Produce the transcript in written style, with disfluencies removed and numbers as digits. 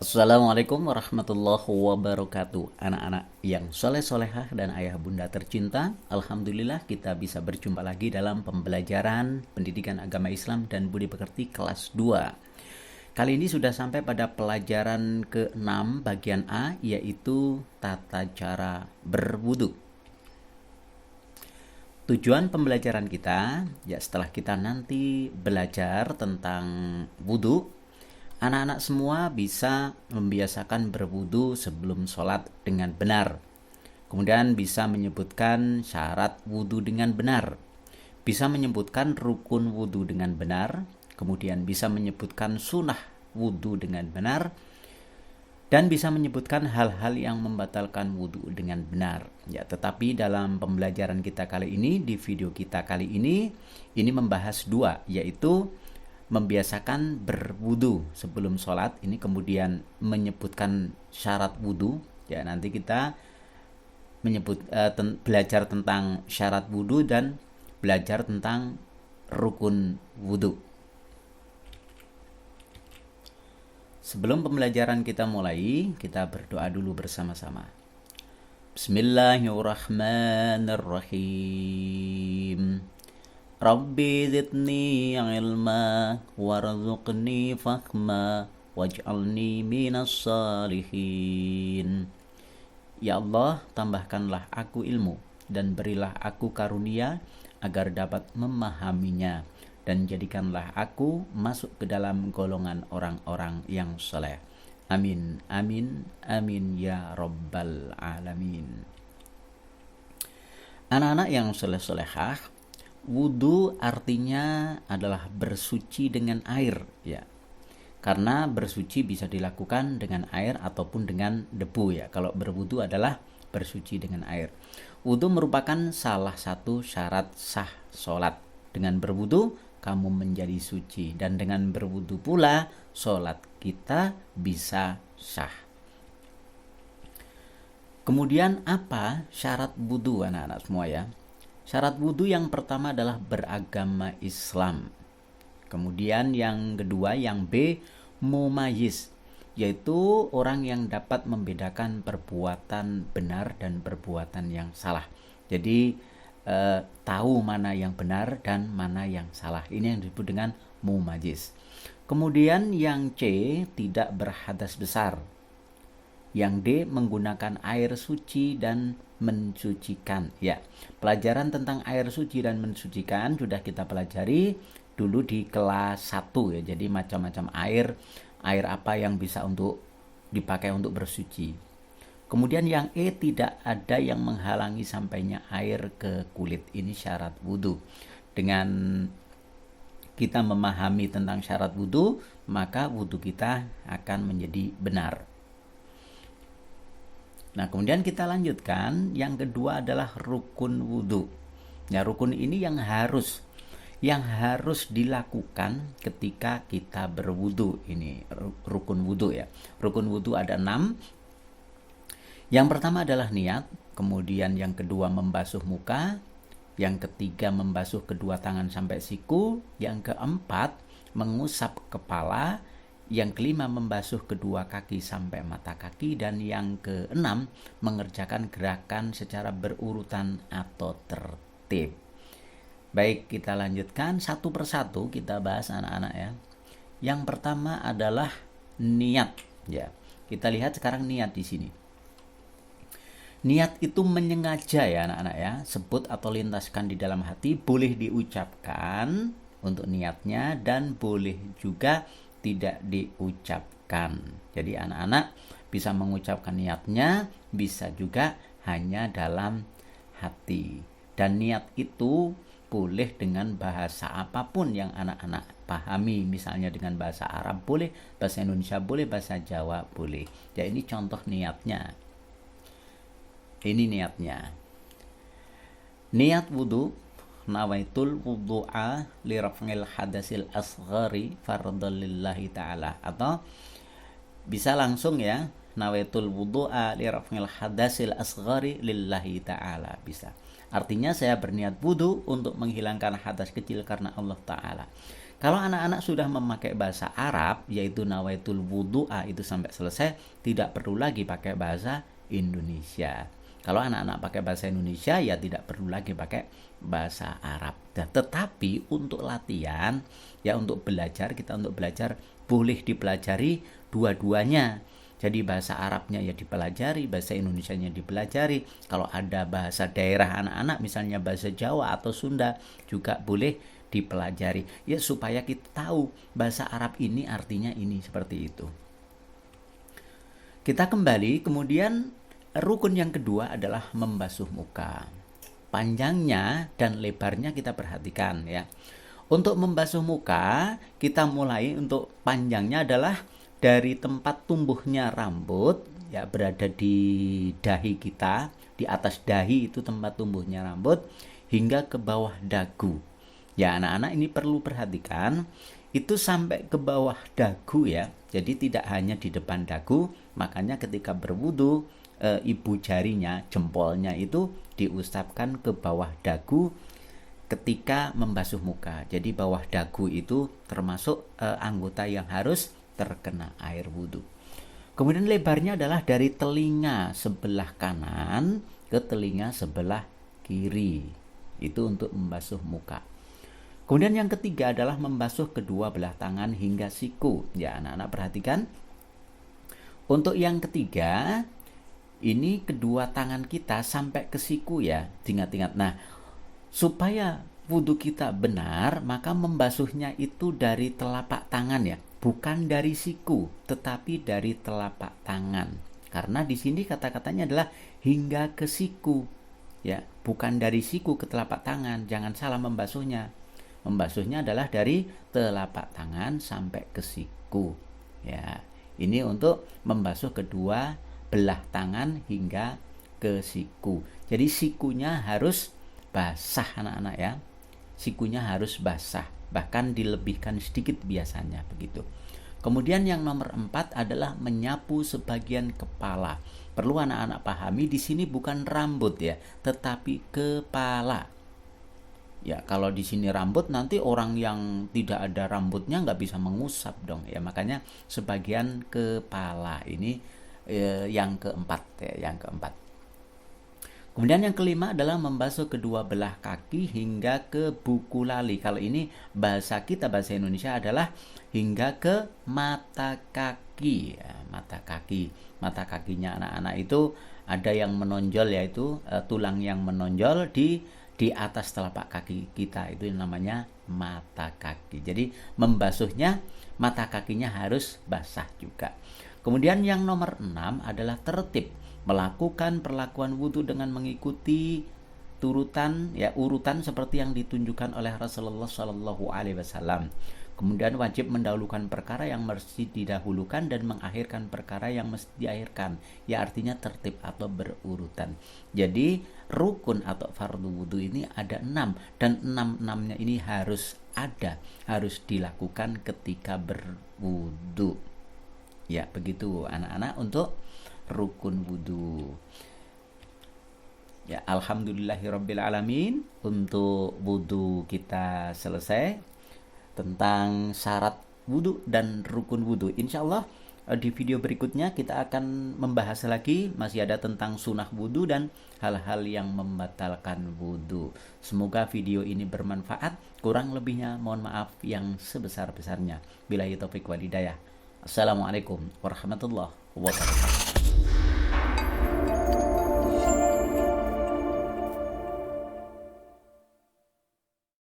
Assalamualaikum warahmatullahi wabarakatuh. Anak-anak yang soleh-solehah dan ayah bunda tercinta, Alhamdulillah kita bisa berjumpa lagi dalam pembelajaran pendidikan agama Islam dan budi pekerti kelas 2. Kali ini sudah sampai pada pelajaran ke-6 bagian A, yaitu tata cara berwudu. Tujuan pembelajaran kita, ya setelah kita nanti belajar tentang wudu, anak-anak semua bisa membiasakan berwudu sebelum sholat dengan benar. Kemudian bisa menyebutkan syarat wudu dengan benar. Bisa menyebutkan rukun wudu dengan benar. Kemudian bisa menyebutkan sunnah wudu dengan benar. Dan bisa menyebutkan hal-hal yang membatalkan wudu dengan benar. Ya, tetapi dalam pembelajaran kita kali ini, di video kita kali ini membahas dua, yaitu membiasakan berwudu sebelum sholat, ini kemudian menyebutkan syarat wudu. Ya, nanti kita belajar tentang syarat wudu dan belajar tentang rukun wudu. Sebelum pembelajaran kita mulai, kita berdoa dulu bersama-sama. Bismillahirrahmanirrahim. Rabbi zidni ilma warzuqni fahma waj'alni minas salihin. Ya Allah, tambahkanlah aku ilmu dan berilah aku karunia agar dapat memahaminya, dan jadikanlah aku masuk ke dalam golongan orang-orang yang saleh. Amin, amin, amin ya rabbal alamin. Anak-anak yang soleh-solehah, wudu artinya adalah bersuci dengan air, ya. Karena bersuci bisa dilakukan dengan air ataupun dengan debu, ya. Kalau berwudu adalah bersuci dengan air. Wudu merupakan salah satu syarat sah sholat. Dengan berwudu kamu menjadi suci, dan dengan berwudu pula sholat kita bisa sah. Kemudian apa syarat wudu, anak-anak semua, ya? Syarat wudu yang pertama adalah beragama Islam. Kemudian yang kedua, yang B, mumayyiz, yaitu orang yang dapat membedakan perbuatan benar dan perbuatan yang salah. Jadi tahu mana yang benar dan mana yang salah. Ini yang disebut dengan mumayyiz. Kemudian yang C, tidak berhadas besar. Yang D, menggunakan air suci dan mensucikan. Ya, pelajaran tentang air suci dan mensucikan sudah kita pelajari dulu di kelas 1, ya. Jadi macam-macam air apa yang bisa untuk dipakai untuk bersuci. Kemudian yang E, tidak ada yang menghalangi sampainya air ke kulit. Ini syarat wudu. Dengan kita memahami tentang syarat wudu, maka wudu kita akan menjadi benar. Nah, kemudian kita lanjutkan. Yang kedua adalah rukun wudu. Ya, rukun ini yang harus dilakukan ketika kita berwudu. Ini rukun wudu, ya. Rukun wudu ada 6. Yang pertama adalah niat. Kemudian yang kedua membasuh muka. Yang ketiga membasuh kedua tangan sampai siku. Yang keempat mengusap kepala. Yang kelima membasuh kedua kaki sampai mata kaki. Dan yang keenam mengerjakan gerakan secara berurutan atau tertib. Baik, kita lanjutkan satu persatu, kita bahas, anak-anak, ya. Yang pertama adalah niat, ya. Kita lihat sekarang niat di sini. Niat itu menyengaja, ya, anak-anak, ya. Sebut atau lintaskan di dalam hati, boleh diucapkan untuk niatnya dan boleh juga tidak diucapkan. Jadi anak-anak bisa mengucapkan niatnya, bisa juga hanya dalam hati. Dan niat itu boleh dengan bahasa apapun yang anak-anak pahami. Misalnya dengan bahasa Arab boleh, bahasa Indonesia boleh, bahasa Jawa boleh. Ya, ini contoh niatnya. Ini niatnya. Niat wudu, nawaitul wudu'a li raf'il hadasil asghari fardhan lillahi ta'ala. Atau bisa langsung, ya, nawaitul wudu'a li raf'il hadasil asghari lillahi ta'ala, bisa. Artinya saya berniat wudhu untuk menghilangkan hadas kecil karena Allah Ta'ala. Kalau anak-anak sudah memakai bahasa Arab, yaitu nawaitul wudhu'a, itu sampai selesai, tidak perlu lagi pakai bahasa Indonesia. Kalau anak-anak pakai bahasa Indonesia, ya tidak perlu lagi pakai bahasa Arab. Nah, tetapi untuk latihan, ya untuk belajar, kita untuk belajar boleh dipelajari dua-duanya. Jadi bahasa Arabnya ya dipelajari, bahasa Indonesianya dipelajari. Kalau ada bahasa daerah anak-anak, misalnya bahasa Jawa atau Sunda, juga boleh dipelajari. Ya supaya kita tahu bahasa Arab ini artinya ini, seperti itu. Kita kembali, kemudian rukun yang kedua adalah membasuh muka. Panjangnya dan lebarnya kita perhatikan ya. Untuk membasuh muka, kita mulai untuk panjangnya adalah dari tempat tumbuhnya rambut, ya berada di dahi kita, di atas dahi itu tempat tumbuhnya rambut, hingga ke bawah dagu. Ya anak-anak ini perlu perhatikan, itu sampai ke bawah dagu ya. Jadi tidak hanya di depan dagu, makanya ketika berwudu, ibu jarinya, jempolnya itu diusapkan ke bawah dagu ketika membasuh muka. Jadi bawah dagu itu termasuk anggota yang harus terkena air wudhu. Kemudian lebarnya adalah dari telinga sebelah kanan ke telinga sebelah kiri. Itu untuk membasuh muka. Kemudian yang ketiga adalah membasuh kedua belah tangan hingga siku. Ya anak-anak perhatikan. Untuk yang ketiga, ini kedua tangan kita sampai ke siku ya. Ingat-ingat. Nah, supaya wudhu kita benar, maka membasuhnya itu dari telapak tangan ya. Bukan dari siku, tetapi dari telapak tangan. Karena di sini kata-katanya adalah hingga ke siku. Ya, bukan dari siku ke telapak tangan. Jangan salah membasuhnya. Membasuhnya adalah dari telapak tangan sampai ke siku. Ya, ini untuk membasuh kedua belah tangan hingga ke siku. Jadi sikunya harus basah anak-anak ya. Sikunya harus basah, bahkan dilebihkan sedikit biasanya begitu. Kemudian yang nomor 4 adalah menyapu sebagian kepala. Perlu anak-anak pahami, di sini bukan rambut ya, tetapi kepala. Ya kalau di sini rambut, nanti orang yang tidak ada rambutnya nggak bisa mengusap dong ya. Makanya sebagian kepala ini yang keempat ya, yang keempat. Kemudian yang kelima adalah membasuh kedua belah kaki hingga ke buku lali. Kalau ini bahasa kita, bahasa Indonesia adalah hingga ke mata kaki ya, mata kaki. Mata kakinya anak-anak itu ada yang menonjol, yaitu tulang yang menonjol di atas telapak kaki kita, itu namanya mata kaki. Jadi membasuhnya, mata kakinya harus basah juga. Kemudian yang nomor 6 adalah tertib, melakukan perlakuan wudhu dengan mengikuti urutan seperti yang ditunjukkan oleh Rasulullah SAW. Kemudian wajib mendahulukan perkara yang mesti didahulukan dan mengakhirkan perkara yang mesti diakhirkan. Ya artinya tertib atau berurutan. Jadi rukun atau fardu wudhu ini ada 6. Dan 6-6-nya ini harus ada. Harus dilakukan ketika berwudhu. Ya begitu anak-anak untuk rukun wudhu. Ya alhamdulillahirrabbilalamin. Untuk wudhu kita selesai tentang syarat wudhu dan rukun wudhu. Insya Allah di video berikutnya kita akan membahas lagi, masih ada tentang sunnah wudhu dan hal-hal yang membatalkan wudhu. Semoga video ini bermanfaat. Kurang lebihnya mohon maaf yang sebesar-besarnya. Billahi taufiq wal hidayah. Assalamualaikum warahmatullahi wabarakatuh.